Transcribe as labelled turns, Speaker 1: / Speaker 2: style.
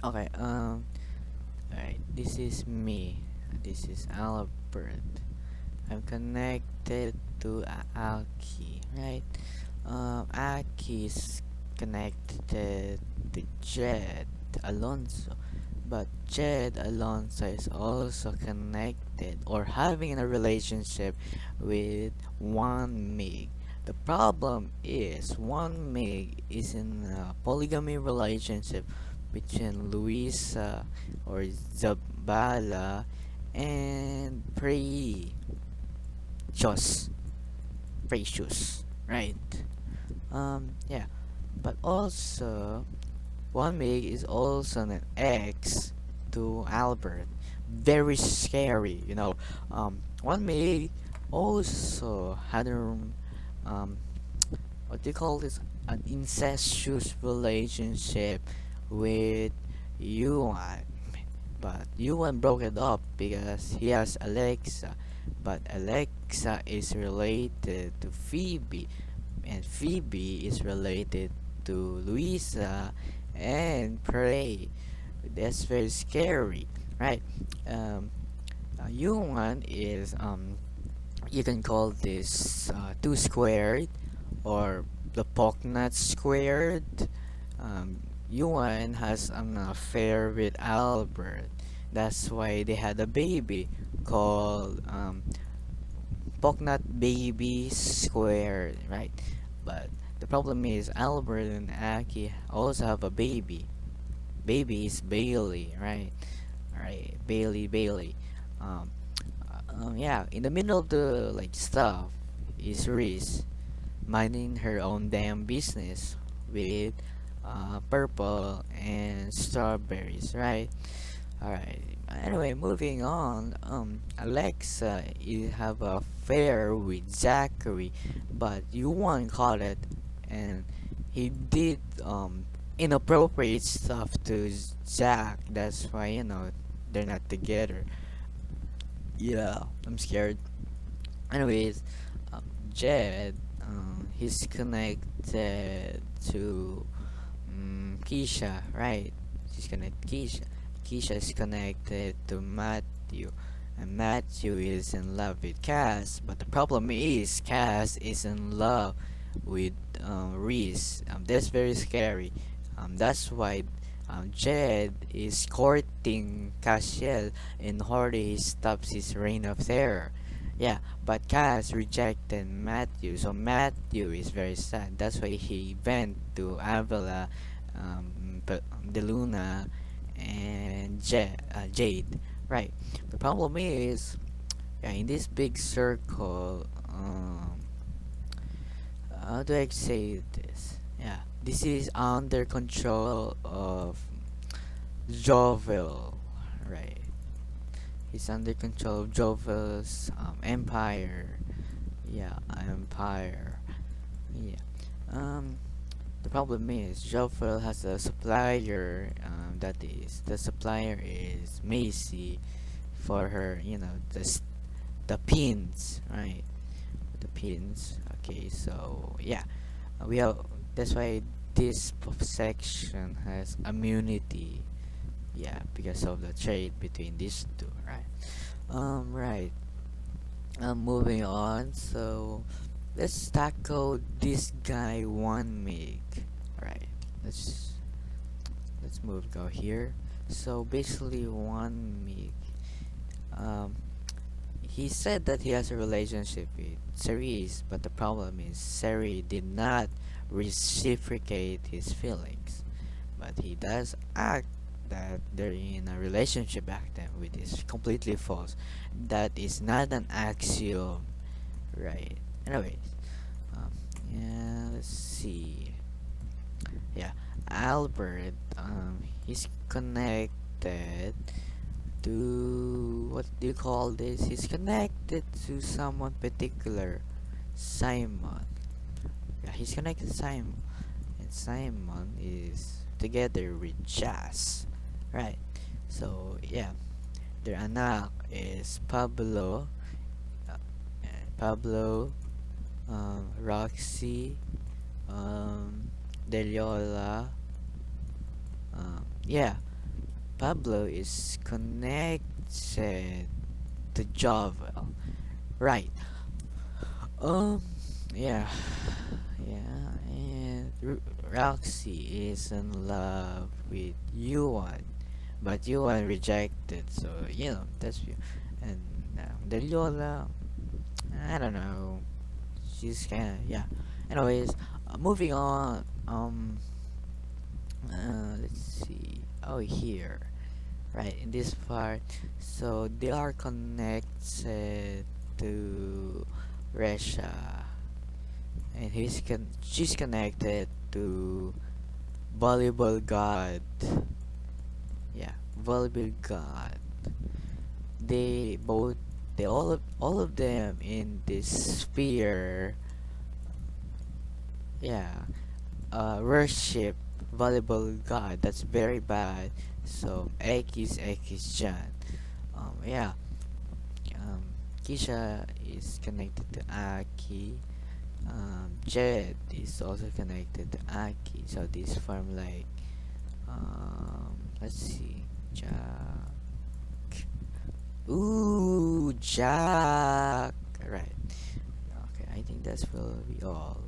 Speaker 1: Okay, alright, this is me. This is Albert. I'm connected to Aki, right? Aki is connected to Jed Alonso, but Jed Alonso is also connected or having a relationship with One Mig. The problem is One Mig is in a polygamy relationship between Luisa or Zabala and Precious. Precious, right? Yeah, but also One Mig is also an ex to Albert. Very scary, you know. One Mig also had um, what do you call this? An incestuous relationship with Yuan. But Yuan broke it up because he has Alexa. But Alexa is related to Phoebe, and Phoebe is related to Luisa and Prey. That's very scary, right? Um, Yuan is you can call this two squared or the Poknut squared. Yuan has an affair with Albert. That's why they had a baby called Poknut Baby Squared, right? But the problem is Albert and Aki also have a baby. Baby is Bailey, right? Alright, Bailey. Um, yeah, in the middle of the like stuff is Reese minding her own damn business with purple and strawberries, right? Alright. Anyway, moving on. Alexa, you have a affair with Zachary, but you won't call it, and he did inappropriate stuff to Zach. That's why they're not together. Yeah, I'm scared. Anyways, um, Jed, he's connected to Keisha, right? She's connected Keisha. Keisha is connected to Matthew, and Matthew is in love with Cass. But the problem is Cass is in love with Reese. That's very scary. That's why Jed is courting Cassiel in order he stops his reign of terror. Yeah, but Cass rejected Matthew, so Matthew is very sad. That's why he went to Avila, Deluna, and Jade. Right. The problem is, yeah, in this big circle, how do I say this? Yeah, this is under control of Jovel, right? He's under control of Jovel's empire. Yeah, empire. Yeah. Um, the problem is Jovel has a supplier. That is the supplier is Macy for her. The pins, right? The pins. Okay, so yeah, we have. That's why this section has immunity. Yeah, because of the trade between these two, right? Right. Moving on. So let's tackle this guy One Mig. Right. Let's go here. So basically, One Mig. Um, he said that he has a relationship with Cerise, but the problem is Cerise did not reciprocate his feelings. But he does act that they're in a relationship back then, which is completely false. That is not an axiom, right? Anyways, um, yeah, let's see. Yeah, Albert, he's connected to what do you call this? He's connected to someone particular, Simon. Yeah, he's connected to Simon, and Simon is together with Jazz, right? So yeah, their anak is uh, Pablo, Roxy, Deliola. Yeah, Pablo is connected to Jovel. Right. Um, yeah, yeah, and Roxy is in love with Yuan, but Yuan rejected, so that's you. And Deliola, I don't know, she's kind of, yeah. Anyways, moving on. Let's see. Oh, here, right in this part. So they are connected to Resha, and she's connected to volleyball god. Yeah, volleyball god. They both, they all of them in this sphere, yeah, worship volleyball god. That's very bad. So X Jan. Yeah. Um, Kisha is connected to Aki. Jed is also connected to Aki. So this form like, let's see, Jack. Ooh, Jack. Right. Okay, I think that's will be all.